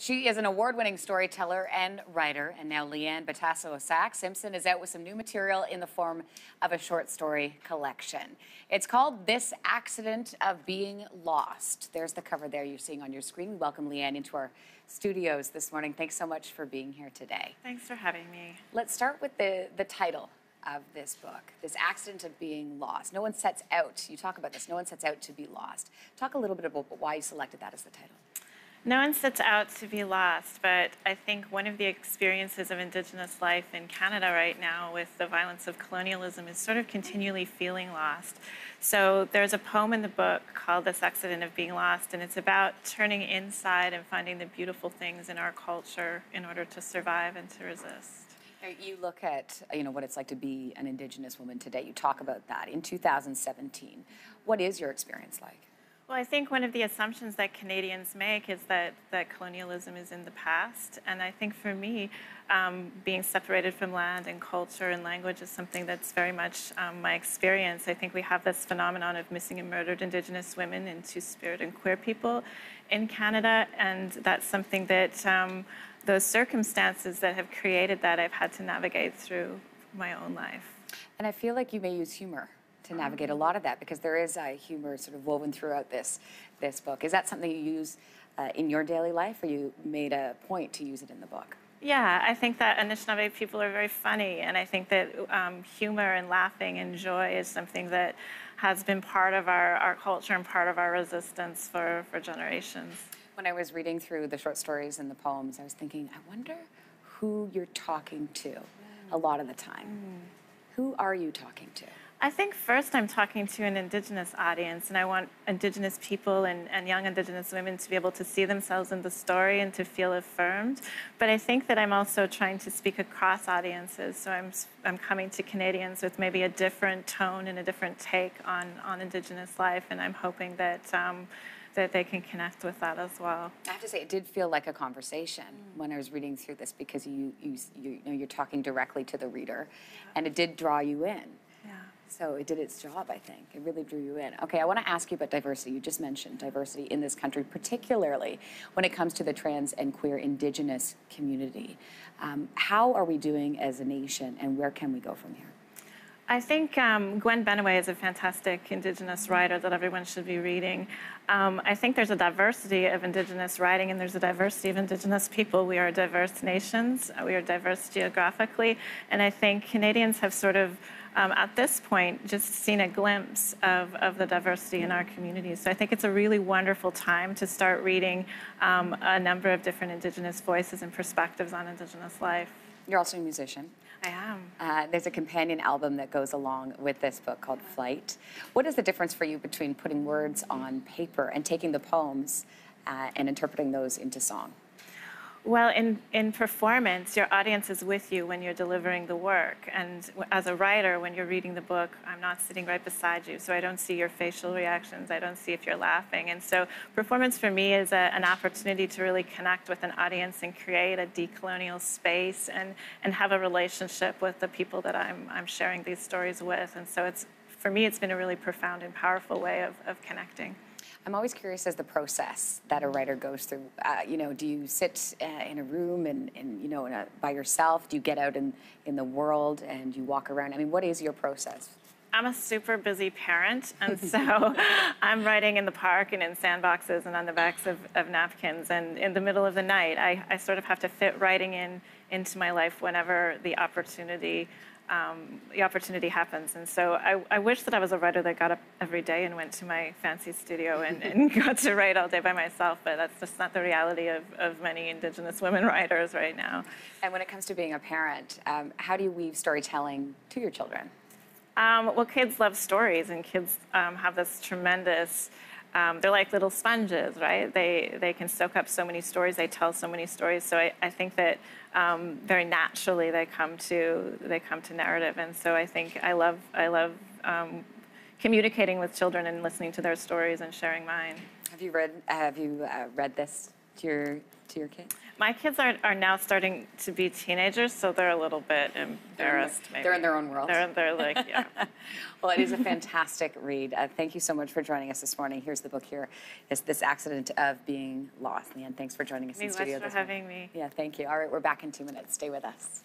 She is an award-winning storyteller and writer, and now Leanne Betasamosake Simpson is out with some new material in the form of a short story collection. It's called This Accident of Being Lost. There's the cover there you're seeing on your screen. We welcome Leanne into our studios this morning. Thanks so much for being here today. Thanks for having me. Let's start with the title of this book, This Accident of Being Lost. No one sets out, you talk about this, no one sets out to be lost. Talk a little bit about why you selected that as the title. No one sets out to be lost, but I think one of the experiences of Indigenous life in Canada right now with the violence of colonialism is sort of continually feeling lost. So there's a poem in the book called This Accident of Being Lost, and it's about turning inside and finding the beautiful things in our culture in order to survive and to resist. You look at, what it's like to be an Indigenous woman today. You talk about that in 2017. What is your experience like? Well, I think one of the assumptions that Canadians make is that colonialism is in the past. And I think for me, being separated from land and culture and language is something that's very much my experience. I think we have this phenomenon of missing and murdered Indigenous women and Two-Spirit and queer people in Canada. And that's something that those circumstances that have created that I've had to navigate through my own life. And I feel like you may use humor to navigate a lot of that, because there is a humor sort of woven throughout this book. Is that something you use in your daily life, or you made a point to use it in the book? Yeah, I think that Anishinaabe people are very funny, and I think that humor and laughing and joy is something that has been part of our culture and part of our resistance for generations. When I was reading through the short stories and the poems, I was thinking, I wonder who you're talking to a lot of the time. Who are you talking to? I think first I'm talking to an Indigenous audience, and I want Indigenous people and young Indigenous women to be able to see themselves in the story and to feel affirmed. But I think that I'm also trying to speak across audiences, so I'm coming to Canadians with maybe a different tone and a different take on Indigenous life, and I'm hoping that that they can connect with that as well. I have to say, it did feel like a conversation when I was reading through this, because you're talking directly to the reader, and it did draw you in. Yeah. So it did its job, I think. It really drew you in. Okay, I want to ask you about diversity. You just mentioned diversity in this country, particularly when it comes to the trans and queer Indigenous community. How are we doing as a nation, and where can we go from here? I think Gwen Benaway is a fantastic Indigenous writer that everyone should be reading. I think there's a diversity of Indigenous writing, and there's a diversity of Indigenous people. We are diverse nations. We are diverse geographically. And I think Canadians have sort of, at this point, just seen a glimpse of the diversity in our communities. So I think it's a really wonderful time to start reading a number of different Indigenous voices and perspectives on Indigenous life. You're also a musician. I am. There's a companion album that goes along with this book called Flight. What is the difference for you between putting words on paper and taking the poems and interpreting those into song? Well, in performance, your audience is with you when you're delivering the work. And as a writer, when you're reading the book, I'm not sitting right beside you, so I don't see your facial reactions. I don't see if you're laughing. And so performance for me is an opportunity to really connect with an audience and create a decolonial space and have a relationship with the people that I'm sharing these stories with. And so for me, it's been a really profound and powerful way of connecting. I'm always curious as the process that a writer goes through. Do you sit in a room and by yourself? Do you get out in the world and you walk around? I mean, what is your process? I'm a super busy parent, and so I'm writing in the park and in sandboxes and on the backs of napkins. And in the middle of the night, I sort of have to fit writing into my life whenever the opportunity happens. And so I wish that I was a writer that got up every day and went to my fancy studio and got to write all day by myself, but that's just not the reality of many Indigenous women writers right now. And when it comes to being a parent, how do you weave storytelling to your children? Well, kids love stories, and kids have this tremendous, they're like little sponges, right? They can soak up so many stories, they tell so many stories. So I think that very naturally they come to narrative, and so I think I love communicating with children and listening to their stories and sharing mine. Have you read this to your kids? My kids are now starting to be teenagers, so they're a little bit embarrassed. They're in their own world. They're like, yeah. Well, it is a fantastic read. Thank you so much for joining us this morning. Here's the book here. It's This Accident of Being Lost. Leanne, thanks for joining us in studio this morning. Thanks for having me. Yeah, thank you. All right, we're back in 2 minutes. Stay with us.